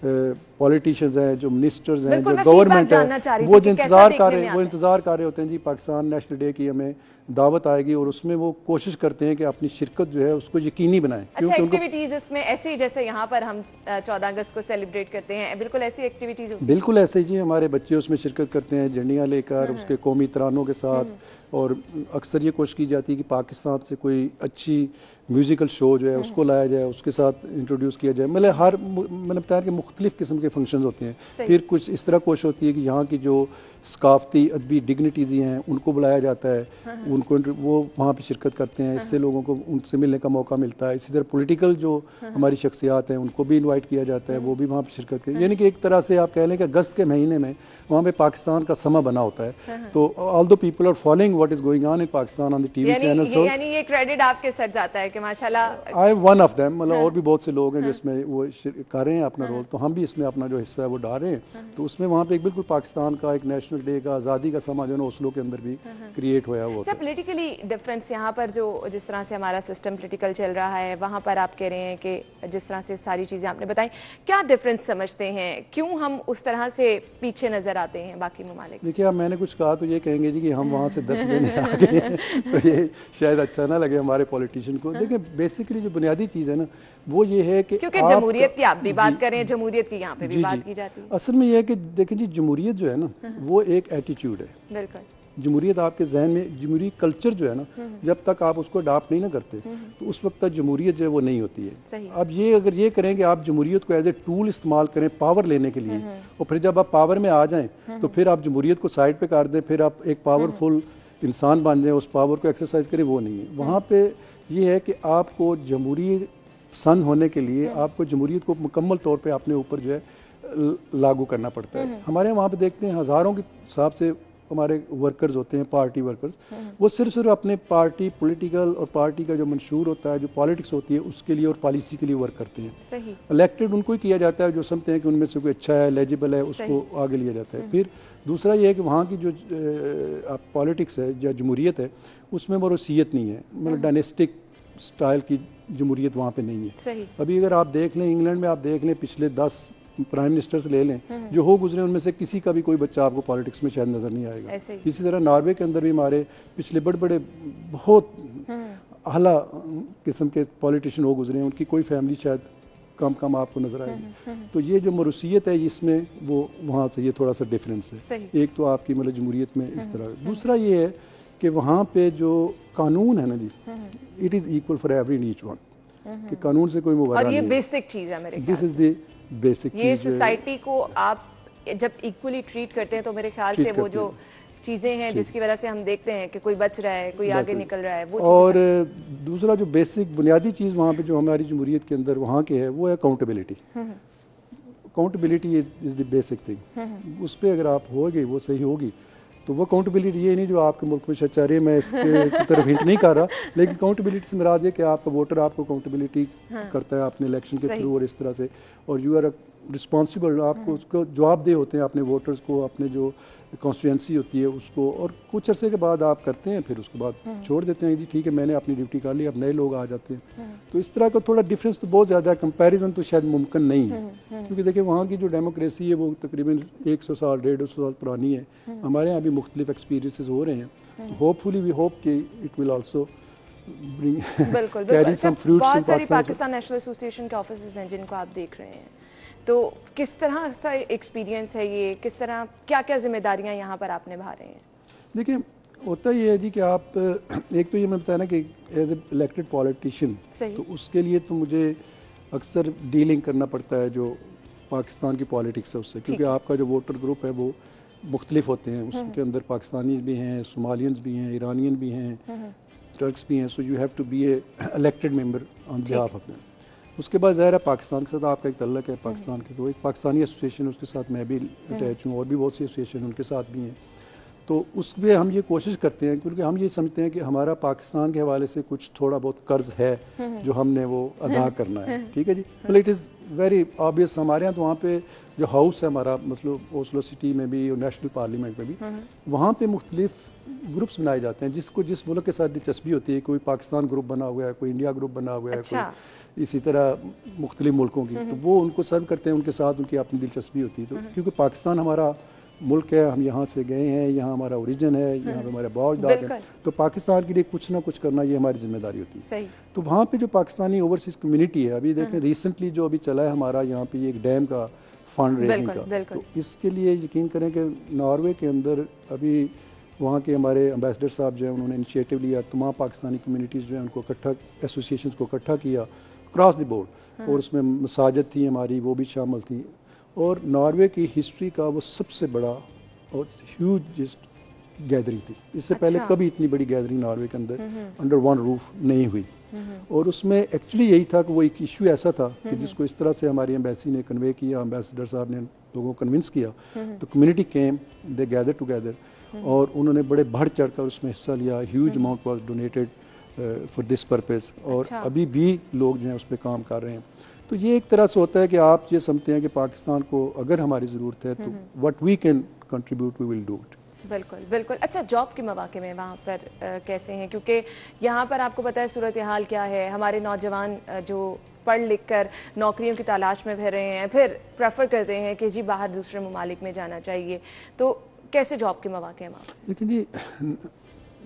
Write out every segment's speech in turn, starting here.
Politicians ہیں, جو ministers ہیں, جو بالکل، میں گورنمنٹ feedback ہے, جاننا وہ چاہ رہی جو تھی کہ کیسا انتظار کر رہے ہوتے ہیں جی پاکستان نیشنل ڈے کی ہمیں دعوت آئے گی, اور اس میں وہ کوشش کرتے ہیں کہ اپنی شرکت جو ہے اس کو یقینی بنائیں. اچھا ایکٹیویٹیز اس میں ایسی جیسے یہاں پر ہم 14 اگست کو سیلیبریٹ کرتے ہیں, بالکل ایسی ایکٹیویٹیز ہوتی ہیں؟ بالکل ایسے جی, ہمارے بچے اس میں شرکت کرتے ہیں جھنڈیاں لے کر, اس کے قومی ترانوں کے ساتھ, اور اکثر یہ کوشش کی جاتی ہے کہ پاکستان سے کوئی اچھی میوزیکل شو جو ہے اس کو لایا جائے, اس کے ساتھ انٹروڈیوس کیا جائے. مطلب میں نے بتایا کہ مختلف قسم کے فنکشنز ہوتے ہیں. پھر کچھ اس طرح کوشش ہوتی ہے کہ یہاں کی جو ثقافتی ادبی ڈگنیٹیز ہیں ان کو بلایا جاتا ہے, ان کو وہ وہاں پہ شرکت کرتے ہیں, اس سے لوگوں کو ان سے ملنے کا موقع ملتا ہے. اسی طرح پولیٹیکل جو ہماری شخصیات ہیں ان کو بھی انوائٹ کیا جاتا ہے, وہ بھی وہاں پہ شرکت کرتے ہیں. یعنی کہ ایک طرح سے آپ کہہ لیں کہ اگست کے مہینے میں وہاں پہ پاکستان کا سما بنا ہوتا ہے. تو all the people are following what is going on in Pakistan on the T V channels. یعنی یہ کریڈٹ آپ کے ساتھ جاتا ہے کہ ماشاءاللہ I am one of them, مطلب اور بھی بہت سے لوگ ہیں جو اس میں وہ کر رہے ہیں اپنا رول, تو ہم بھی اس میں اپنا جو حصہ ہے وہ ڈال رہے ہیں. تو اس میں وہاں پہ ایک بالکل پاکستان کا ایک نیشنل ڈے کا آزادی کا سما جو ہے نا اوسلو کے اندر بھی کریٹ ہوا ہے. پولیٹیکلی ڈفرینس یہاں پر جو جس طرح سے ہمارا سسٹم پولیٹیکل چل رہا ہے, وہاں پر آپ کہہ رہے ہیں کہ جس طرح سے ساری چیزیں آپ نے بتائیں, کیا ڈفرینس سمجھتے ہیں, کیوں ہم اس طرح سے پیچھے نظر آتے ہیں باقی ممالک سے؟ دیکھیے اب میں نے کچھ کہا تو یہ کہیں گے جی کہ ہم وہاں سے درس دینے آ گئے ہیں, تو یہ شاید اچھا نہ لگے ہمارے پولیٹیشین کو. دیکھیں بیسیکلی جو بنیادی چیز ہے نا وہ یہ ہے کہ کیونکہ جمہوریت کی آپ بھی بات کریں, جمہوریت کی یہاں پہ بھی بات کی جاتی ہے. اصل میں یہ ہے کہ دیکھیں جی جمہوریت جو ہے نا وہ ایک ایٹیچیوڈ ہے. بالکل جمہوریت آپ کے ذہن میں, جمہوری کلچر جو ہے نا جب تک آپ اس کو اڈاپٹ نہیں نہ کرتے تو اس وقت تک جمہوریت جو ہے وہ نہیں ہوتی ہے. اب یہ اگر یہ کریں کہ آپ جمہوریت کو ایز اے ٹول استعمال کریں پاور لینے کے لیے, اور پھر جب آپ پاور میں آ جائیں تو پھر آپ جمہوریت کو سائڈ پہ کر دیں, پھر آپ ایک پاورفل انسان بن جائیں, اس پاور کو ایکسرسائز کریں, وہ نہیں ہے. وہاں پہ یہ ہے کہ آپ کو جمہوری پسند ہونے کے لیے آپ کو جمہوریت کو مکمل طور پہ اپنے اوپر جو ہے لاگو کرنا پڑتا ہے. ہمارے وہاں پہ دیکھتے ہیں ہزاروں کے حساب سے ہمارے ورکرز ہوتے ہیں, پارٹی ورکرز, وہ صرف اپنے پارٹی پولیٹیکل اور پارٹی کا جو منشور ہوتا ہے, جو پالیٹکس ہوتی ہے اس کے لیے اور پالیسی کے لیے ورک کرتے ہیں. الیکٹڈ ان کو ہی کیا جاتا ہے جو سمجھتے ہیں کہ ان میں سے کوئی اچھا ہے, ایلیجیبل ہے, اس کو آگے لیا جاتا ہے. پھر دوسرا یہ ہے کہ وہاں کی جو پالیٹکس ہے یا جمہوریت ہے اس میں موروثیت نہیں ہے, مطلب ڈائنیسٹک سٹائل کی جمہوریت وہاں پہ نہیں ہے. ابھی اگر آپ دیکھ لیں انگلینڈ میں, آپ دیکھ لیں پچھلے 10 پرائم منسٹرز لے لیں جو ہو گزرے, ان میں سے کسی کا بھی کوئی بچہ آپ کو پالیٹکس میں شاید نظر نہیں آئے گا. اسی طرح ناروے کے اندر بھی ہمارے پچھلے بڑے بہت اعلیٰ قسم کے پالیٹیشین ہو گزرے ہیں, ان کی کوئی فیملی شاید کم آپ کو نظر آئے گی. تو یہ جو موروثیت ہے اس میں وہ وہاں سے یہ تھوڑا سا ڈفرینس ہے. ایک تو آپ کی مطلب جمہوریت میں اس طرح. دوسرا یہ ہے کہ وہاں پہ جو قانون ہے نا جی, it is equal for every and each one, کہ قانون سے کوئی مبارہ نہیں ہے. اور یہ بیسک چیز ہے میرے خیال دس از دی بیسک چیز. یہ سوسائٹی کو آپ جب ایکولی ٹریٹ کرتے ہیں تو میرے خیال سے وہ جو چیزیں ہیں جس کی وجہ سے ہم دیکھتے ہیں کہ کوئی بچ رہا ہے, کوئی آگے نکل رہا ہے, وہ اور دوسرا جو بیسک بنیادی چیز وہاں پہ جو ہماری جمہوریت کے اندر وہاں کے ہے وہ ہے accountability. Accountability is the basic thing. اس پہ اگر آپ ہوگی وہ صحیح ہوگی تو وہ اکاؤنٹیبلٹی یہ نہیں جو آپ کے ملک میں شاید چاہ رہے ہیں, میں اس کی طرف ہنٹ نہیں کر رہا, لیکن اکاؤنٹیبلٹی سے مراد یہ کہ آپ کا ووٹر آپ کو اکاؤنٹیبلٹی کرتا ہے اپنے الیکشن کے تھرو اور اس طرح سے, اور یو آر رسپانسبل, آپ کو اس کو جواب دہ ہوتے ہیں اپنے ووٹرز کو, اپنے جو کانسٹیٹوئنسی ہوتی ہے اس کو, اور کچھ عرصے کے بعد آپ کرتے ہیں, پھر اس کے بعد چھوڑ دیتے ہیں جی ٹھیک ہے میں نے اپنی ڈیوٹی کر لی, اب نئے لوگ آ جاتے ہیں. تو اس طرح کا تھوڑا ڈفرینس تو بہت زیادہ ہے, کمپیریزن تو شاید ممکن نہیں ہے, کیونکہ دیکھیں وہاں کی جو ڈیموکریسی ہے وہ تقریباً 100 سال 150 سال پرانی ہے. ہمارے یہاں بھی مختلف ایکسپیرینسز ہو رہے ہیں, تو ہوپ فلی وی ہوپ کہ اٹ ول آلسو بالکل بہت ساری پاکستان نیشنل ایسوسی ایشن کے آفیسز ہیں جن کو آپ دیکھ رہے ہیں, تو کس طرح سا ایکسپیرینس ہے یہ, کس طرح کیا کیا ذمہ داریاں یہاں پر آپ نبھا رہے ہیں؟ دیکھیں ہوتا یہ ہے جی کہ آپ ایک تو یہ میں بتایا نا کہ ایز اے الیکٹڈ پولیٹیشین تو اس کے لیے تو مجھے اکثر ڈیلنگ کرنا پڑتا ہے جو پاکستان کی پالیٹکس ہے اس سے, کیونکہ آپ کا جو ووٹر گروپ ہے وہ مختلف ہوتے ہیں, اس کے اندر پاکستانی بھی ہیں, صومالینز بھی ہیں, ایرانین بھی ہیں, ٹرکس بھی ہیں. So you have to be a elected member on behalf of them. اس کے بعد ظاہر ہے پاکستان کے ساتھ آپ کا ایک تعلق ہے, پاکستان کے تو ایک پاکستانی ایسوسیشن اس کے ساتھ میں بھی اٹیچ ہوں, اور بھی بہت سی ایسوسیشن ان کے ساتھ بھی ہیں. تو اس پہ ہم یہ کوشش کرتے ہیں کیونکہ ہم یہ سمجھتے ہیں کہ ہمارا پاکستان کے حوالے سے کچھ تھوڑا بہت قرض ہے جو ہم نے وہ ادا کرنا ہے. ٹھیک ہے جی, but it is very obvious. ہمارے یہاں تو وہاں پہ جو ہاؤس ہے ہمارا, مثلا اوسلو سٹی میں بھی اور نیشنل پارلیمنٹ میں بھی, وہاں پہ مختلف گروپس بنائے جاتے ہیں جس کو جس ملک کے ساتھ دلچسپی ہوتی ہے. کوئی پاکستان گروپ بنا ہوا ہے, کوئی انڈیا گروپ بنا ہوا ہے, کوئی اسی طرح مختلف ملکوں کی, تو وہ ان کو سرو کرتے ہیں, ان کے ساتھ ان کی اپنی دلچسپی ہوتی ہے. تو کیونکہ پاکستان ہمارا ملک ہے, ہم یہاں سے گئے ہیں, یہاں ہمارا اوریجن ہے, یہاں پہ ہمارے باؤ اجداد ہیں, تو پاکستان کے لیے کچھ نہ کچھ کرنا یہ ہماری ذمہ داری ہوتی ہے. تو وہاں پہ جو پاکستانی اوورسیز کمیونٹی ہے, ابھی دیکھیں ریسنٹلی جو ابھی چلا ہے ہمارا یہاں پہ ایک ڈیم کا فنڈ ریزنگ کا, تو اس کے لیے یقین کریں کہ ناروے کے اندر ابھی وہاں کے ہمارے امبیسڈر صاحب جو ہیں انہوں نے انیشیٹو لیا, تمام پاکستانی کمیونٹیز جو ہیں ان کو اکٹھا, ایسوسیشنز کو اکٹھا کیا اکراس دی بورڈ, اور اس میں مساجد تھی ہماری, وہ بھی شامل تھیں. اور ناروے کی ہسٹری کا وہ سب سے بڑا اور ہیوجسٹ گیدرنگ تھی. اس سے پہلے کبھی اتنی بڑی گیدرنگ ناروے کے اندر انڈر ون روف نہیں ہوئی. اور اس میں ایکچولی یہی تھا کہ وہ ایک ایشو ایسا تھا کہ جس کو اس طرح سے ہماری ایمبیسی نے کنوے کیا, امبیسڈر صاحب نے لوگوں کو کنونس کیا, تو کمیونٹی کیم, دے گیدر ٹوگیدر, اور انہوں نے بڑے بڑھ چڑھ کر اس میں حصہ لیا. Huge amount was donated for this purpose, اور ابھی بھی لوگ جو ہیں اس پہ کام کر رہے ہیں. تو یہ ایک طرح سے ہوتا ہے کہ آپ یہ سمجھتے ہیں کہ پاکستان کو اگر ہماری ضرورت ہے تو what we can contribute we will do it. بالکل بالکل. اچھا, جاب کے مواقع میں وہاں پر کیسے ہیں؟ کیونکہ یہاں پر آپ کو پتہ ہے صورتحال کیا ہے, ہمارے نوجوان جو پڑھ لکھ کر نوکریوں کی تلاش میں پھر رہے ہیں, پھر پریفر کرتے ہیں کہ جی باہر دوسرے ممالک میں جانا چاہیے, تو کیسے جاب کے مواقع ہیں وہاں؟ لیکن جی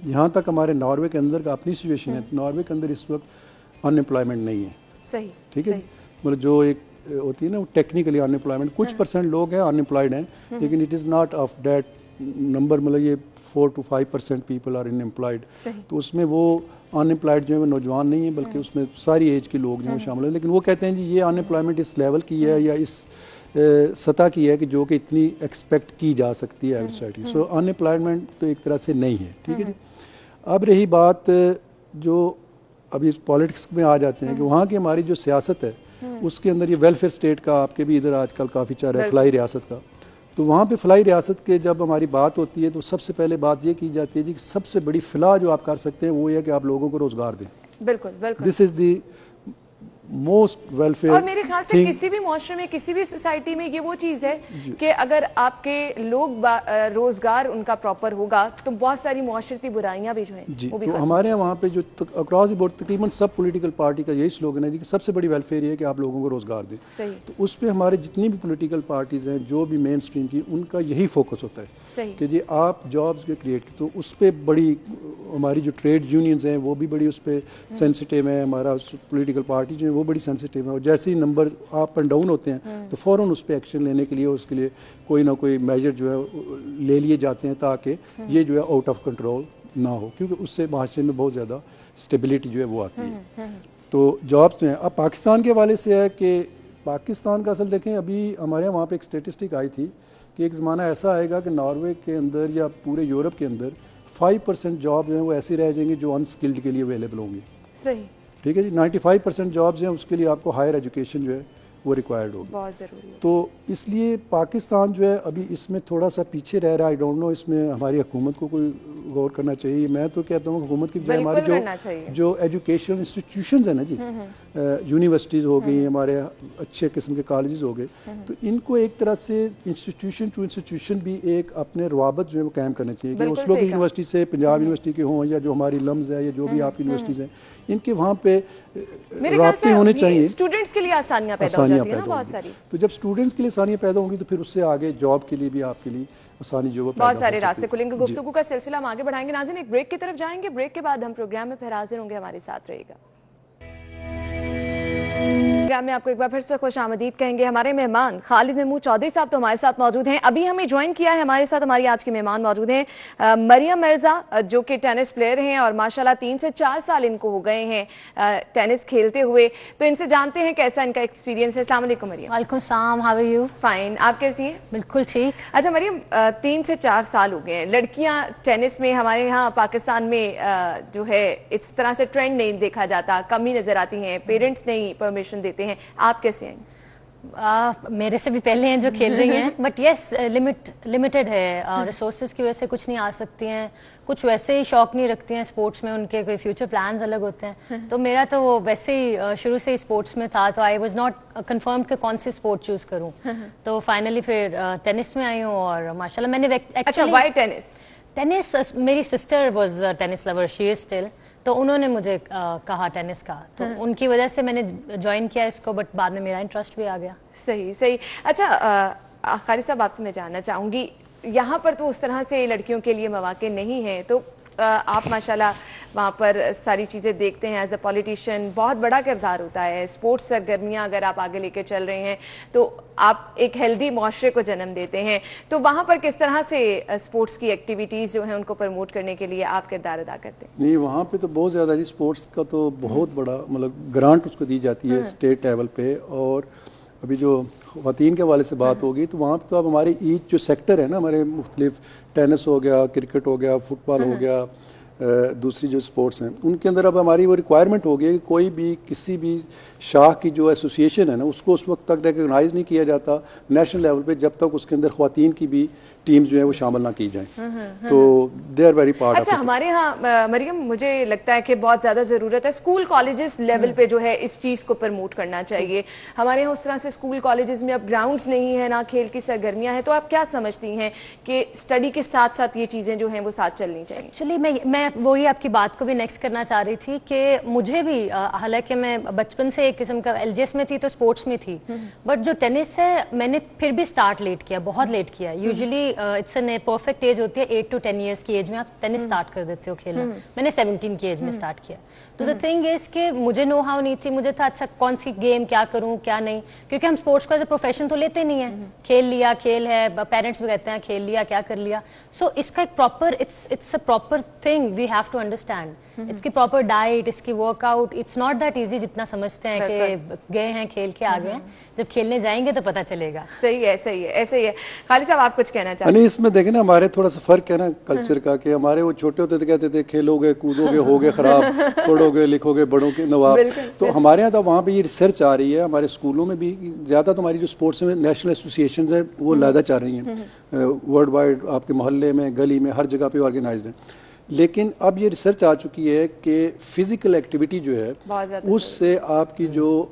یہاں تک ہمارے ناروے کے اندر کا اپنی سچویشن ہے. ناروے کے اندر اس وقت ان امپلائمنٹ نہیں ہے. صحیح, ٹھیک ہے, مطلب جو ایک ہوتی ہے نا ٹیکنیکلی ان امپلائمنٹ, کچھ پرسنٹ لوگ ہیں ان امپلائڈ ہیں, لیکن it is not of that number, مطلب یہ 4 to 5% people are unemployed. تو اس میں وہ ان امپلائڈ جو ہے وہ نوجوان نہیں ہیں, بلکہ اس میں ساری ایج کے لوگ جو ہیں شامل ہیں. لیکن وہ کہتے ہیں جی یہ ان امپلائمنٹ اس لیول کی ہے یا اس سطح کی ہے کہ جو کہ اتنی ایکسپیکٹ کی جا سکتی ہے سوسائٹی. سو ان امپلائمنٹ تو ایک طرح سے نہیں ہے, ٹھیک ہے جی. اب رہی بات جو ابھی پالیٹکس میں آ جاتے ہیں کہ وہاں کی ہماری جو سیاست ہے اس کے اندر یہ ویلفیئر اسٹیٹ کا آپ کے بھی ادھر آج کل کافی چل رہا ہے, فلاحی ریاست کا. تو وہاں پہ فلاحی ریاست کے جب ہماری بات ہوتی ہے تو سب سے پہلے بات یہ کی جاتی ہے جی کہ سب سے بڑی فلاح جو آپ کر سکتے ہیں وہ یہ کہ آپ لوگوں کو روزگار دیں. بالکل بالکل. دس از دی موسٹ ویلفیئر. اور میرے خیال سے کسی بھی معاشرے میں, کسی بھی سوسائٹی میں یہ وہ چیز ہے کہ اگر آپ کے لوگ روزگار ان کا پراپر ہوگا تو بہت ساری معاشرتی برائیاں بھی جو ہیں جی. تو ہمارے یہاں وہاں پہ جو اکراس دی بورڈ تقریباً سب پولیٹیکل پارٹی کا یہی سلوگن ہے جی کہ سب سے بڑی ویلفیئر یہ ہے کہ آپ لوگوں کو روزگار دیں. تو اس پہ ہمارے جتنی بھی پولیٹیکل پارٹیز ہیں جو بھی مین اسٹریم کی, ان کا یہی فوکس ہوتا ہے کہ جی آپ جابس کے کریٹ کی. تو اس پہ بڑی ہماری جو ٹریڈ یونینز ہیں وہ بھی بڑی اس پہ سینسٹیو ہیں, ہمارا پولیٹیکل پارٹی جو ہے وہ بڑی سینسٹیو ہے, اور جیسے ہی نمبر اپ اینڈ ڈاؤن ہوتے ہیں تو فوراً اس پہ ایکشن لینے کے لیے اس کے لیے کوئی نہ کوئی میجر جو ہے لے لیے جاتے ہیں تاکہ یہ جو ہے آؤٹ آف کنٹرول نہ ہو, کیونکہ اس سے معاشرے میں بہت زیادہ اسٹیبلٹی جو ہے وہ آتی ہے. تو جابس جو ہیں اب پاکستان کے حوالے سے ہے کہ پاکستان کا اصل دیکھیں ابھی ہمارے وہاں پہ ایک اسٹیٹسٹک آئی تھی کہ ایک زمانہ ایسا آئے گا کہ ناروے کے اندر یا پورے یورپ کے اندر 5% جاب جو ہیں وہ ایسی رہ جائیں گی جو ان اسکلڈ کے لیے اویلیبل ہوں گی. صحیح, ٹھیک ہے جی. 95% جابز ہیں اس کے لیے آپ کو ہائر ایجوکیشن جو ہے وہ ریکوائرڈ ہوگی, بہت ضروری ہے. تو اس لیے پاکستان جو ہے ابھی اس میں تھوڑا سا پیچھے رہ رہا ہے. آئی ڈونٹ نو اس میں ہماری حکومت کو کوئی غور کرنا چاہیے. میں تو کہتا ہوں حکومت کی بجائے ہماری جو ایجوکیشن انسٹیٹیوشنز ہیں نا جی, یونیورسٹیز ہو گئی, ہمارے اچھے قسم کے کالجز ہو گئے, تو ان کو ایک طرح سے انسٹیٹیوشن ٹو انسٹیٹیوشن بھی ایک اپنے روابط جو ہے وہ قائم کرنا چاہیے کہ اسلو کی یونیورسٹی سے, پنجاب یونیورسٹی کے ہوں یا جو ہماری لمز ہے یا جو بھی آپ کی یونیورسٹیز ہیں, ان کے وہاں پہ رابطے ہونے چاہیے. اسٹوڈنٹس کے لیے آسانیاں پیدا ہو جاتی ہیں نا بہت ساری. تو جب اسٹوڈنٹس کے لیے آسانیاں پیدا ہوں گی تو پھر اس سے آگے جاب کے لیے بھی آپ کے لیے آسانی جو بہت سارے راستے کھلیں گے. گفتگو کا سلسلہ ہم آگے بڑھائیں گے. ناظرین ایک بریک کی طرف جائیں گے, بریک کے بعد ہم پروگرام میں پھر حاضر ہوں گے, ہمارے ساتھ رہے گا. پروگرام میں آپ کو ایک بار پھر سے خوش آمدید کہیں گے. ہمارے مہمان خالد محمود چودھری صاحب تو ہمارے ساتھ موجود ہیں, ابھی ہمیں جوائن کیا ہے. ہمارے ساتھ ہماری آج کے مہمان موجود ہیں مریم مرزا, جو کہ ٹینس پلیئر ہیں اور ماشاءاللہ 3 سے 4 سال ان کو ہو گئے ہیں ٹینس کھیلتے ہوئے. تو ان سے جانتے ہیں کیسا ان کا ایکسپیرینس ہے. السلام علیکم مریم. وعلیکم السلام, ہاؤ آر یو؟ فائن, آپ کیسی ہیں؟ بالکل ٹھیک. اچھا مریم, 3 سے 4 سال ہو گئے ہیں, لڑکیاں ٹینس میں ہمارے یہاں پاکستان میں جو ہے اس طرح سے ٹرینڈ نہیں دیکھا جاتا, کمی نظر آتی ہیں, پیرنٹس نہیں پرمیشن دیتے ہیں. آپ کیسے ہیں؟ میرے سے بھی پہلے ہیں جو کھیل رہی ہیں, بٹ یس لمیٹڈ ہے, ریسورسز کی وجہ سے کچھ نہیں آ سکتی ہیں, کچھ ویسے ہی شوق نہیں رکھتی ہیں اسپورٹس میں, ان کے کوئی فیوچر پلانز الگ ہوتے ہیں. تو میرا تو وہ ویسے ہی شروع سے ہی اسپورٹس میں تھا, تو آئی واز ناٹ کنفرم کہ کون سی اسپورٹ چوز کروں. تو فائنلی پھر ٹینس میں آئی ہوں, اور ماشاءاللہ میں نے اچھا وائی ٹینس ٹینس میری sister was tennis lover, she is still, تو انہوں نے مجھے کہا ٹینس کا, تو ان کی وجہ سے میں نے جوائن کیا اس کو, بٹ بعد میں میرا انٹرسٹ بھی آ گیا. صحیح. اچھا خالد صاحب, آپ سے میں جاننا چاہوں گی, یہاں پر تو اس طرح سے لڑکیوں کے لیے مواقع نہیں ہیں, تو آپ ماشاءاللہ وہاں پر ساری چیزیں دیکھتے ہیں, ایز اے پولیٹیشین بہت بڑا کردار ہوتا ہے, اسپورٹس سرگرمیاں اگر آپ آگے لے کے چل رہے ہیں تو آپ ایک ہیلدی معاشرے کو جنم دیتے ہیں, تو وہاں پر کس طرح سے اسپورٹس کی ایکٹیویٹیز جو ہیں ان کو پروموٹ کرنے کے لیے آپ کردار ادا کرتے ہیں؟ نہیں, وہاں پہ تو بہت زیادہ جی اسپورٹس کا تو بہت بڑا مطلب گرانٹ اس کو دی جاتی ہے اسٹیٹ لیول پہ, اور ابھی جو خواتین کے حوالے سے بات ہوگی تو وہاں پہ تو اب ہماری ایچ جو سیکٹر ہے نا, ہمارے مختلف ٹینس ہو گیا, کرکٹ ہو گیا, فٹ بال ہو گیا, دوسری جو اسپورٹس ہیں ان کے اندر اب ہماری وہ ریکوائرمنٹ ہو گئی کہ کوئی بھی کسی بھی شاخ کی جو ایسوسیشن ہے نا اس کو اس وقت تک ریکگنائز نہیں کیا جاتا نیشنل لیول پہ جب تک اس کے اندر خواتین کی بھی ٹیمز جو ہیں وہ شامل نہ کی جائیں, تو دے آر ویری پارٹ. اچھا, ہمارے ہاں مریم مجھے لگتا ہے کہ بہت زیادہ ضرورت ہے اسکول کالجز لیول پہ جو ہے اس چیز کو پروموٹ کرنا چاہیے. ہمارے یہاں اس طرح سے اسکول کالجز میں اب گراؤنڈز نہیں ہیں, نہ کھیل کی سرگرمیاں ہیں, تو آپ کیا سمجھتی ہیں کہ اسٹڈی کے ساتھ ساتھ یہ چیزیں جو ہیں وہ ساتھ چلنی چاہیے؟ ایکچولی میں وہی آپ کی بات کو بھی نیکسٹ کرنا چاہ رہی تھی کہ مجھے بھی حالانکہ میں بچپن سے ایک قسم کا ایل جی ایس میں تھی تو اسپورٹس میں تھی, بٹ جو ٹینس ہے میں نے پھر بھی اسٹارٹ لیٹ کیا, بہت لیٹ کیا. Usually it's an perfect age ہوتی ہے 8 to 10 ایئرس کی ایج میں آپ ٹینس اسٹارٹ کر دیتے ہو کھیلنا. میں نے 17 کی ایج میں اسٹارٹ کیا. تو دا تھنگ از کہ مجھے نو ہاؤ نہیں تھی, مجھے تھا اچھا کون سی گیم کیا کروں کیا نہیں, کیونکہ ہم اسپورٹس کو ایز اے پروفیشن تو لیتے نہیں ہیں. کھیل لیا, کھیل ہے, پیرنٹس بھی کہتے ہیں کھیل لیا کیا کر لیا. سو اس کا ایک proper it's a proper thing we have to understand. اس کی پراپر ڈائٹ, اس کی workout, it's not that easy جتنا سمجھتے ہیں کہ گئے ہیں کھیل کے آ گئے ہیں. جب کھیلنے جائیں گے تو پتہ چلے گا. صحیح ہے, ایسے ہی ہے. خالد صاحب آپ کچھ کہنا چاہتے ہیں؟ نہیں, اس میں دیکھیں نا ہمارے تھوڑا سا فرق ہے نا کلچر کا, کہ ہمارے وہ چھوٹے ہوتے تھے کہتے تھے کھیلو گے کودو گے ہوگے خراب, پڑھو گے لکھو گے بڑوں کے نواب. تو ہمارے یہاں تو وہاں پہ یہ ریسرچ آ رہی ہے, ہمارے اسکولوں میں بھی زیادہ تو ہماری جو اسپورٹس میں نیشنل ایسوسیشنز ہیں وہ علیحدہ چاہ رہی ہیں, ورلڈ وائڈ آپ کے محلے میں گلی میں ہر جگہ پہ آرگنائزڈ ہیں. لیکن اب یہ ریسرچ آ چکی ہے کہ فزیکل ایکٹیویٹی جو ہے اس سے آپ کی جو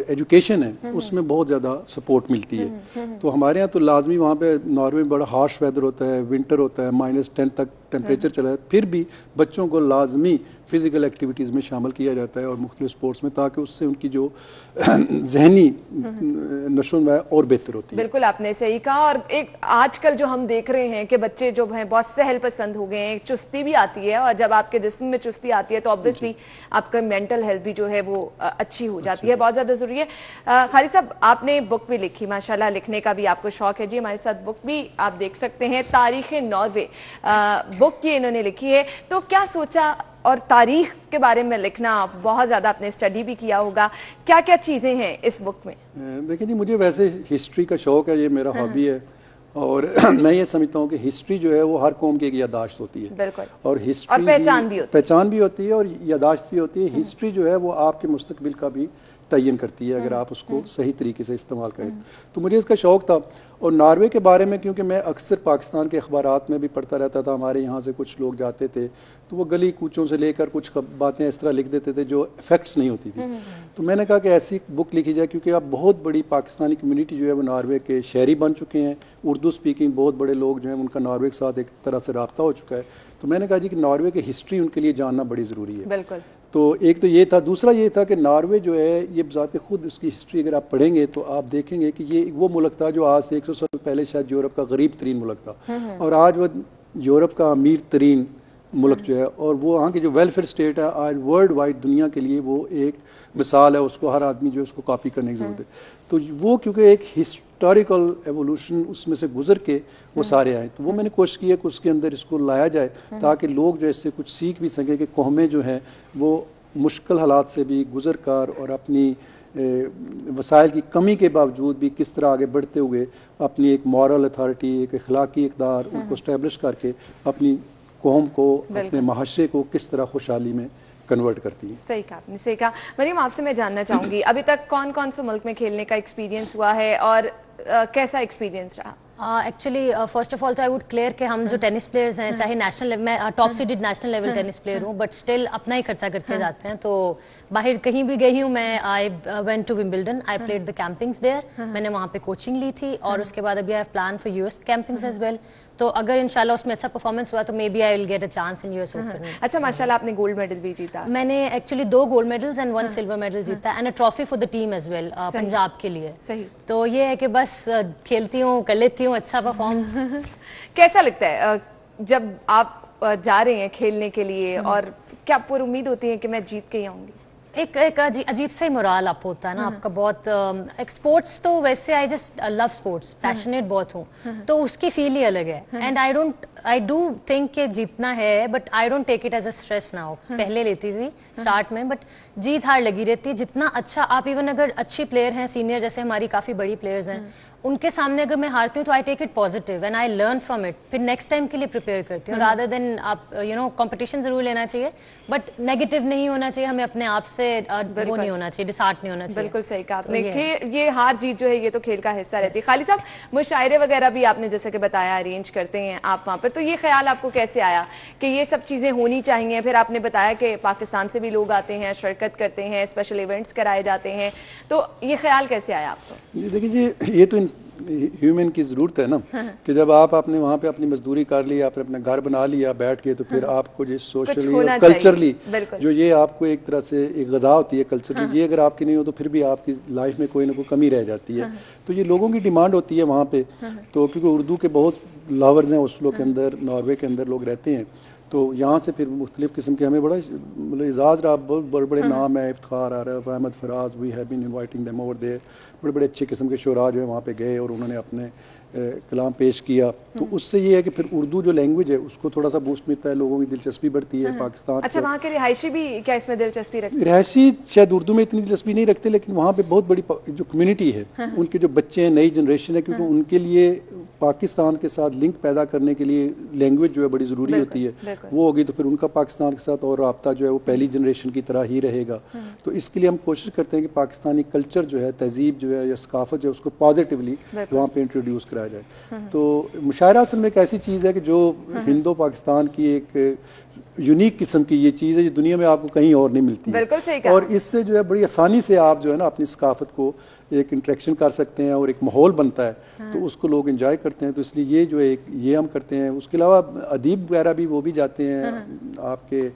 ایجوکیشن ہے اس میں بہت زیادہ سپورٹ ملتی ہے. تو ہمارے یہاں تو لازمی وہاں پہ ناروے میں بڑا ہارش ویدر ہوتا ہے, ونٹر ہوتا ہے, -10 تک ٹیمپریچر چلا ہے, پھر بھی بچوں کو لازمی فزیکل ایکٹیویٹیز میں شامل کیا جاتا ہے اور مختلف اسپورٹس میں, تاکہ اس سے ان کی جو ذہنی نشو و نما اور بہتر ہوتی ہے. بالکل آپ نے صحیح کہا. اور ایک آج کل جو ہم دیکھ رہے ہیں کہ بچے جو ہیں بہت سہل پسند ہو گئے ہیں, چستی بھی آتی ہے, اور جب آپ کے جسم میں چستی آتی ہے تو آبویسلی آپ کا مینٹل ہیلتھ بھی جو ہے وہ اچھی ہو جاتی ہے, بہت زیادہ ضروری ہے. خالد صاحب آپ نے بک بھی لکھی, ماشاءاللہ لکھنے کا بھی آپ کو شوق ہے. جی ہمارے ساتھ بک بھی آپ دیکھ سکتے ہیں, تاریخ ناروے بک یہ انہوں نے لکھی ہے. تو کیا سوچا, اور تاریخ کے بارے میں لکھنا بہت زیادہ آپ نے اسٹڈی بھی کیا ہوگا, کیا کیا چیزیں ہیں اس بک میں؟ دیکھیں جی, مجھے ویسے ہسٹری کا شوق ہے, یہ میرا ہابی ہے, اور میں یہ سمجھتا ہوں کہ ہسٹری جو ہے وہ ہر قوم کی ایک یادداشت ہوتی ہے. بالکل. اور ہسٹری پہچان بھی ہوتی ہے اور یادداشت بھی ہوتی ہے. ہسٹری جو ہے وہ آپ کے مستقبل کا بھی تعین کرتی ہے اگر آپ اس کو صحیح طریقے سے استعمال کریں. تو مجھے اس کا شوق تھا, اور ناروے کے بارے میں کیونکہ میں اکثر پاکستان کے اخبارات میں بھی پڑھتا رہتا تھا, ہمارے یہاں سے کچھ لوگ جاتے تھے تو وہ گلی کوچوں سے لے کر کچھ باتیں اس طرح لکھ دیتے تھے جو فیکٹس نہیں ہوتی تھی. تو میں نے کہا کہ ایسی بک لکھی جائے, کیونکہ اب بہت بڑی پاکستانی کمیونٹی جو ہے وہ ناروے کے شہری بن چکے ہیں, اردو سپیکنگ بہت بڑے لوگ جو ہیں ان کا ناروے کے ساتھ ایک طرح سے رابطہ ہو چکا ہے. تو میں نے کہا جی کہ ناروے کی ہسٹری ان کے لیے جاننا بڑی ضروری ہے. بالکل. تو ایک تو یہ تھا, دوسرا یہ تھا کہ ناروے جو ہے یہ بذات خود اس کی ہسٹری اگر آپ پڑھیں گے تو آپ دیکھیں گے کہ یہ وہ ملک تھا جو آج سے 100 سال پہلے شاید یورپ کا غریب ترین ملک تھا, اور آج وہ یورپ کا امیر ترین ملک جو ہے, اور وہ وہاں کی جو ویلفیئر اسٹیٹ ہے آج ورلڈ وائڈ دنیا کے لیے وہ ایک مثال ہے, اس کو ہر آدمی جو ہے اس کو کاپی کرنے کی ضرورت ہے. تو وہ کیونکہ ایک ہسٹوریکل ایوولوشن اس میں سے گزر کے وہ سارے آئے, تو وہ میں نے کوشش کی ہے کہ اس کے اندر اس کو لایا جائے تاکہ لوگ جو اس سے کچھ سیکھ بھی سکیں کہ قومیں جو ہیں وہ مشکل حالات سے بھی گزر کر اور اپنی وسائل کی کمی کے باوجود بھی کس طرح آگے بڑھتے ہوئے اپنی ایک مورل اتھارٹی, ایک اخلاقی اقدار ان کو اسٹیبلش کر کے اپنی قوم کو, اپنے معاشرے کو کس طرح خوشحالی میں کنورٹ کرتی ہے. صحیح کہا آپ نے, صحیح کہا. مریم آپ سے میں جاننا چاہوں گی ابھی تک کون کون سے ملک میں کھیلنے کا ایکسپیرینس ہوا ہے اور کیسا ایکسپیرینس رہا؟ ایکچولی فرسٹ آف آل تو آئی ووڈ کلیئر کہ ہم جو ٹینس پلیئرز ہیں, چاہے نیشنل لیول, میں top seeded national level tennis player ہوں, بٹ اسٹل اپنا ہی خرچہ کر کے جاتے ہیں. تو باہر کہیں بھی گئی ہوں میں, I went to Wimbledon, I played the campings there, میں نے وہاں پہ کوچنگ لی تھی, اور اس کے بعد ابھی I have plan for US campings as well. تو اگر انشاءاللہ اس میں اچھا پرفارمنس ہوا تو may be I will get a chance in U S open. اچھا ماشاءاللہ آپ نے گولڈ میڈل بھی جیتا. میں نے actually 2 gold medals and 1 silver medal جیتا and a trophy for the team as well Punjab کے لیے. صحیح. تو یہ ہے کہ بس کھیلتی ہوں, کر لیتی ہوں اچھا پرفارم. کیسا لگتا ہے جب آپ جا رہے ہیں کھیلنے کے لیے, اور کیا پر امید ہوتی ہے کہ میں جیت کے ہی آؤں گی؟ ایک عجیب سا ہی مورال آپ ہوتا ہے نا آپ کا بہت. اسپورٹس تو ویسے I just love sports, passionate بہت ہوں, تو اس کی فیل ہی الگ ہے. اینڈ آئی ڈو تھنک کہ جیتنا ہے, but I don't take it as a stress now. پہلے لیتی تھی اسٹارٹ میں, بٹ جیت ہار لگی رہتی ہے. جتنا اچھا آپ ایون اگر اچھی پلیئر ہیں, سینئر جیسے ہماری کافی بڑی پلیئرز ہیں, ان کے سامنے اگر میں ہارتی ہوں تو I take it positive and I learn from it. پھر نیکسٹ ٹائم کے لیے پریپیئر کرتی ہوں رادر دین آپ کمپٹیشن ضرور لینا چاہیے, بٹ نیگیٹو نہیں ہونا چاہیے. ہمیں اپنے آپ سے وہ نہیں ہونا چاہیے, ڈسہارٹ نہیں ہونا چاہیے. بالکل صحیح کہا آپ نے کہ یہ ہار جیت جو ہے یہ تو کھیل کا حصہ رہتی ہے. خالد صاحب مشاعرے وغیرہ بھی آپ نے جیسے کہ بتایا ارینج کرتے ہیں آپ وہاں پر, تو یہ خیال آپ کو کیسے آیا کہ یہ سب چیزیں ہونی چاہیے؟ پھر آپ نے بتایا کہ پاکستان سے بھی لوگ آتے ہیں, شرکت کرتے ہیں, اسپیشل ایونٹس کرائے جاتے ہیں, تو یہ خیال کیسے آیا آپ کو؟ دیکھیں جی, یہ تو ہیومن کی ضرورت ہے نا کہ جب آپ نے وہاں پہ اپنی مزدوری کر لی, آپ نے اپنا گھر بنا لیا بیٹھ کے, تو پھر آپ کو جو سوشلی اور کلچرلی جو یہ آپ کو ایک طرح سے ایک غذا ہوتی ہے کلچرلی, یہ اگر آپ کی نہیں ہو تو پھر بھی آپ کی لائف میں کوئی نہ کوئی کمی رہ جاتی ہے. تو یہ لوگوں کی ڈیمانڈ ہوتی ہے وہاں پہ, تو کیونکہ اردو کے بہت لاورز ہیں اوسلو کے اندر, ناروے کے اندر لوگ رہتے ہیں, تو یہاں سے پھر مختلف قسم کے ہمیں بڑا مطلب اعزاز رہا. بہت بڑے بڑے نام ہیں, Iftikhar Arif, Ahmad Faraz, we have been inviting them over there. بڑے بڑے اچھے قسم کے شعراء جو ہیں وہاں پہ گئے اور انہوں نے اپنے کلام پیش کیا. تو اس سے یہ ہے کہ پھر اردو جو لینگویج ہے اس کو تھوڑا سا بوسٹ ملتا ہے, لوگوں کی دلچسپی بڑھتی ہے پاکستان. اچھا وہاں کے رہائشی بھی کیا اس میں دلچسپی رکھتے ہیں؟ رہائشی شاید اردو میں اتنی دلچسپی نہیں رکھتے, لیکن وہاں پہ بہت بڑی جو کمیونٹی ہے, ان کے جو بچے ہیں, نئی جنریشن ہے, کیونکہ ان کے لیے پاکستان کے ساتھ لنک پیدا کرنے کے لیے لینگویج جو ہے بڑی ضروری ہوتی ہے. وہ ہوگی تو پھر ان کا پاکستان کے ساتھ اور رابطہ جو ہے وہ پہلی جنریشن کی طرح ہی رہے گا. تو اس کے لیے ہم کوشش کرتے ہیں کہ پاکستانی کلچر جو ہے, تہذیب جو ہے یا ثقافت جو ہے, اس کو پازیٹیولی وہاں پہ انٹروڈیوس کرایا جائے. تو مشاعرہ اصل میں ایک ایسی چیز ہے کہ جو ہندو پاکستان کی ایک یونیک قسم کی یہ چیز ہے جو دنیا میں آپ کو کہیں اور نہیں ملتی. بالکل صحیح کہا. اور اس سے جو ہے بڑی آسانی سے آپ جو ہے نا اپنی ثقافت کو ایک انٹریکشن کر سکتے ہیں اور ایک ماحول بنتا ہے, تو اس کو لوگ انجوائے کرتے ہیں. تو اس لیے یہ جو ایک یہ ہم کرتے ہیں. اس کے علاوہ ادیب وغیرہ بھی وہ بھی جاتے ہیں, آپ کے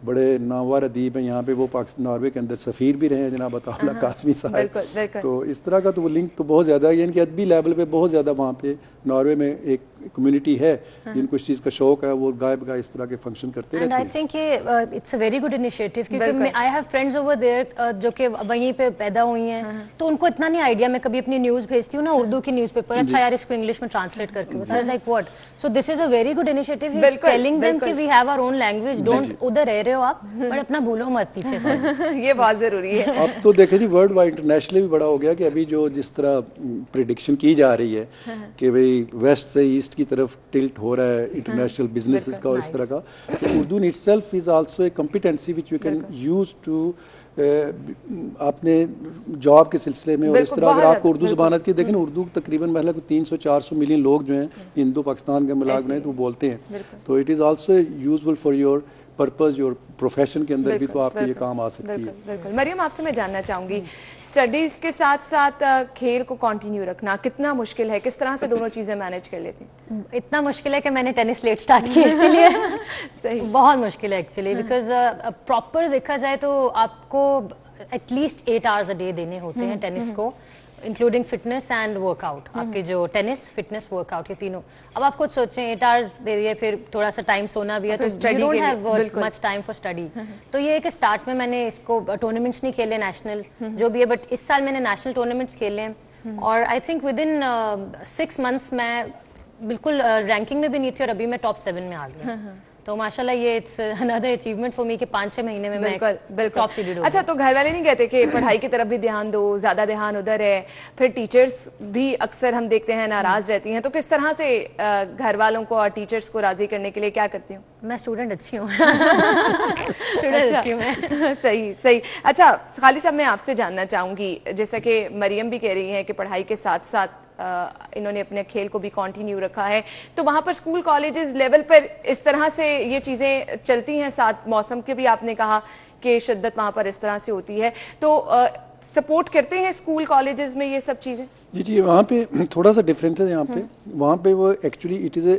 بڑے نامور ادیب ہیں یہاں پہ, وہ پاکستان ناروے کے اندر سفیر بھی رہے ہیں جناب عطا اللہ قاسمی صاحب. تو اس طرح کا تو وہ لنک تو بہت زیادہ ہے, یعنی کہ ادبی لیول پہ بہت زیادہ وہاں پہ ناروے میں ایک کمیونٹی ہے جن کو اس چیز کا شوق ہے, وہ گائے بگائے اس طرح کے فنکشن کرتے رہتے ہیں. And I think it's a very good initiative, کیونکہ I have friends over there جو کہ وہیں پہ پیدا ہوئی ہیں, تو ان کو اتنا نہیں آئیڈیا. میں کبھی اپنی نیوز بھیجتی ہوں نا اردو کی نیوز پیپر, اچھا یار اس کو انگلش میں ٹرانسلیٹ کر کے, like what. So this is a very good initiative. He is telling them کہ we have our own language, don't ادھر رہ رہے ہو آپ, بٹ اپنا بھولو مت پیچھے سے. یہ بہت ضروری ہے. اب تو دیکھیں جی ورلڈ وائڈ انٹرنیشنلی بھی بڑا ہو گیا کہ ابھی جو جس طرح پریڈکشن کی جا رہی ہے کہ بھئی ویسٹ سے ایسٹ کی طرف ٹلٹ ہو رہا ہے انٹرنیشنل بزنسز کا اور اس طرح کا, تو Urdu in itself is also a competency which you can use to اپنے جاب کے سلسلے میں. اور اس طرح اگر آپ کو اردو زبان کی دیکھیں, اردو تقریباً محلہ کو 300-400 ملین لوگ جو ہیں ہندو پاکستان کے ملاق میں تو وہ بولتے ہیں. تو it is also useful for your purpose, your profession کے اندر بھی تو آپ کے یہ کام آ سکتی ہے. بالکل. مریم آپ سے میں جاننا چاہوں گی, اسٹڈیز کے ساتھ ساتھ کھیل کو کنٹینیو رکھنا کتنا مشکل ہے, کس طرح سے دونوں چیزیں مینیج کر لیتی ہیں؟ اتنا مشکل ہے کہ میں نے ٹینس لیٹ اسٹارٹ کی, اسی لیے صحیح بہت مشکل ہے ایکچولی, بیکاز پراپر دیکھا جائے تو آپ کو at least 8 hours a day دینے ہوتے ہیں ٹینس کو, including fitness and workout. آپ کے جو ٹینس, فٹنس, ورک آؤٹ, یہ تینوں. اب آپ خود سوچیں 8 hours دے دیے, پھر تھوڑا سا ٹائم سونا بھی ہے, تو you don't have much time for study. تو یہ ہے کہ اسٹارٹ میں نے اس کو ٹورنامنٹس نہیں کھیلے نیشنل جو بھی ہے, بٹ اس سال میں نے نیشنل ٹورنامنٹس کھیلے ہیں, اور I think with in 6 months میں بالکل رینکنگ میں بھی نہیں تھی, اور ابھی میں ٹاپ 7 میں آ گئی. تو ماشاءاللہ یہ it's another achievement for me کہ 5-6 مہینے میں میں ٹاپ سیڈڈ ہوں. اچھا, تو گھر والے نہیں کہتے کہ پڑھائی کی طرف بھی دھیان دو, زیادہ دھیان ادھر ہے؟ پھر ٹیچرز بھی اکثر ہم دیکھتے ہیں ناراض رہتی ہیں, تو کس طرح سے گھر والوں کو اور ٹیچرز کو راضی کرنے کے لیے کیا کرتی ہوں؟ میں اسٹوڈنٹ اچھی ہوں. اسٹوڈنٹ اچھی ہوں میں. صحیح. اچھا خالد صاحب, میں آپ سے جاننا چاہوں گی, جیسا کہ مریم بھی کہہ رہی ہیں کہ پڑھائی کے ساتھ ساتھ انہوں نے اپنے کھیل کو بھی کنٹینیو رکھا ہے, تو وہاں پر اسکول کالجز لیول پر اس طرح سے یہ چیزیں چلتی ہیں؟ ساتھ موسم کے بھی آپ نے کہا کہ شدت وہاں پر اس طرح سے ہوتی ہے, تو سپورٹ کرتے ہیں اسکول کالجز میں یہ سب چیزیں؟ جی, وہاں پہ تھوڑا سا ڈفرینٹ ہے. یہاں پہ وہاں پہ وہ ایکچولی اٹ از اے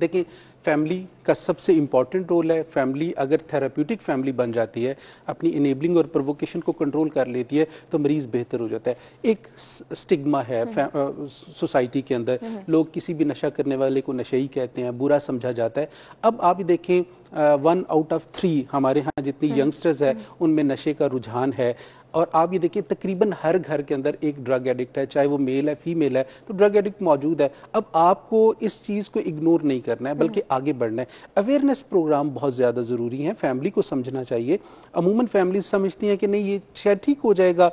دیکھیں فیملی کا سب سے امپورٹنٹ رول ہے. فیملی اگر تھراپیوٹک فیملی بن جاتی ہے, اپنی انیبلنگ اور پرووکیشن کو کنٹرول کر لیتی ہے, تو مریض بہتر ہو جاتا ہے. ایک سٹگما ہے سوسائٹی کے اندر, لوگ کسی بھی نشہ کرنے والے کو نشئی کہتے ہیں, برا سمجھا جاتا ہے. اب آپ دیکھیں 1 out of 3 ہمارے ہاں جتنی ینگسٹرز ہیں ان میں نشے کا رجحان ہے. اور آپ یہ دیکھیں تقریباً ہر گھر کے اندر ایک ڈرگ ایڈکٹ ہے, چاہے وہ میل ہے فیمیل ہے, تو ڈرگ ایڈکٹ موجود ہے. اب آپ کو اس چیز کو اگنور نہیں کرنا ہے بلکہ آگے بڑھنا ہے. اویئرنیس پروگرام بہت زیادہ ضروری ہیں, فیملی کو سمجھنا چاہیے. عموماً فیملیز سمجھتی ہیں کہ نہیں یہ شاید ٹھیک ہو جائے گا,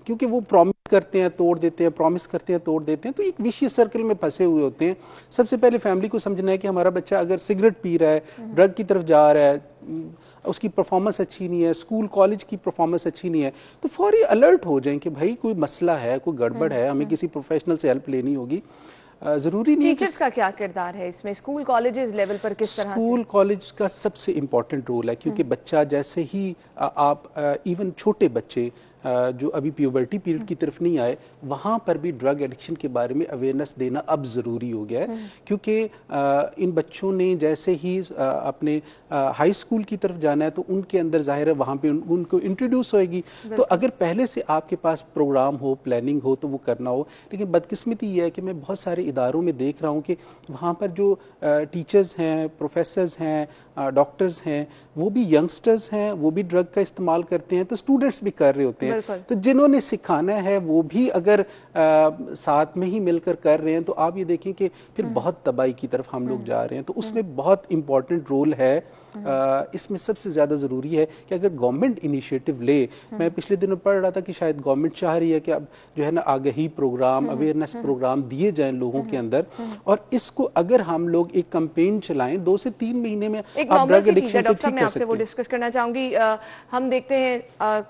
کیونکہ وہ پرومس کرتے ہیں توڑ دیتے ہیں, پرومس کرتے ہیں توڑ دیتے ہیں, تو ایک ویشیس سرکل میں پھنسے ہوئے ہوتے ہیں. سب سے پہلے فیملی کو سمجھنا ہے کہ ہمارا بچہ اگر سگریٹ پی رہا ہے, ڈرگ کی طرف جا رہا ہے, اس کی پرفارمنس اچھی نہیں ہے, اسکول کالج کی پرفارمنس اچھی نہیں ہے, تو فوری الرٹ ہو جائیں کہ بھائی کوئی مسئلہ ہے, کوئی گڑبڑ ہے, ہمیں کسی پروفیشنل سے ہیلپ لینی ہوگی. ضروری نہیں. ٹیچرز کا کیا کردار ہے اس میں, اسکول کالجز لیول پر کس طرح سے؟ اسکول کالج کا سب سے امپورٹنٹ رول ہے, کیونکہ بچہ جیسے ہی آپ ایون چھوٹے بچے جو ابھی پیوبرٹی پیریڈ کی طرف نہیں آئے, وہاں پر بھی ڈرگ ایڈکشن کے بارے میں اویئرنیس دینا اب ضروری ہو گیا ہے. کیونکہ ان بچوں نے جیسے ہی اپنے ہائی اسکول کی طرف جانا ہے تو ان کے اندر ظاہر ہے وہاں پہ ان کو انٹروڈیوس ہوئے گی. تو اگر پہلے سے آپ کے پاس پروگرام ہو, پلاننگ ہو, تو وہ کرنا ہو. لیکن بدقسمتی یہ ہے کہ میں بہت سارے اداروں میں دیکھ رہا ہوں کہ وہاں پر جو ٹیچرز ہیں, پروفیسرز ہیں, ڈاکٹرز ہیں, وہ بھی ینگسٹرز ہیں, وہ بھی ڈرگ کا استعمال کرتے ہیں, تو اسٹوڈنٹس بھی کر رہے ہوتے ہیں. تو جنہوں نے سکھانا ہے وہ بھی اگر ساتھ میں ہی مل کر کر رہے ہیں, تو آپ یہ دیکھیں کہ پھر بہت تباہی کی طرف ہم لوگ جا رہے ہیں. تو اس میں بہت امپورٹنٹ رول ہے. اس میں سب سے زیادہ ضروری ہے کہ اگر گورنمنٹ انیشیٹو لے. میں پچھلے دنوں پڑھ رہا تھا کہ شاید گورنمنٹ چاہ رہی ہے کہ اب جو ہے نا آگہی پروگرام, اویئرنیس پروگرام دیے جائیں لوگوں کے اندر, اور اس کو اگر ہم لوگ ایک کمپین چلائیں 2 سے 3 مہینے میں آپ ڈرگ ایڈکشن سے ٹھیک کر سکتے ہیں. میں آپ سے وہ ڈسکس کرنا چاہوں گی. ہم دیکھتے ہیں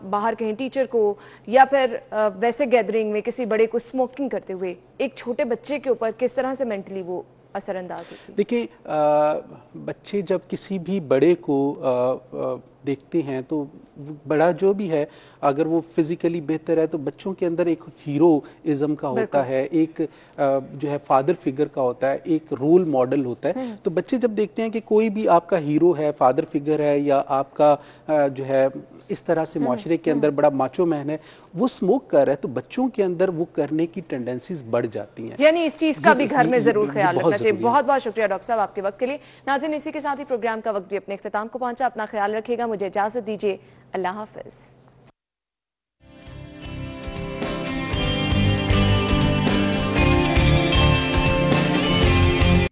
باہر کہیں ٹیچر کو یا پھر ویسے گیدرنگ میں کسی بڑے کو اسموکنگ کرتے ہوئے, ایک چھوٹے بچے کے اوپر کس طرح سے مینٹلی وہ اثر انداز ہوتی ہے؟ دیکھیں بچے جب کسی بھی بڑے کو دیکھتے ہیں تو بڑا جو بھی ہے اگر وہ فزیکلی بہتر ہے تو بچوں کے اندر ایک ہیرو ازم کا ہوتا ہے, ایک جو ہے فادر فگر کا ہوتا ہے, ایک رول ماڈل ہوتا ہے. تو بچے جب دیکھتے ہیں کہ کوئی بھی آپ کا ہیرو ہے, فادر فگر ہے, یا آپ کا جو ہے اس طرح سے معاشرے کے اندر بڑا ماچو مین ہے, وہ اسموک کر رہا ہے, تو بچوں کے اندر وہ کرنے کی ٹینڈنسیز بڑھ جاتی ہیں. یعنی اس چیز کا بھی گھر میں ضرور خیال رکھنا چاہیے. بہت بہت شکریہ ڈاکٹر صاحب آپ کے وقت کے لیے. ناظرین اسی کے ساتھ ہی پروگرام کا وقت بھی اپنے اختتام کو پہنچا. اپنا خیال رکھیے گا, مجھے اجازت دیجیے. اللہ حافظ.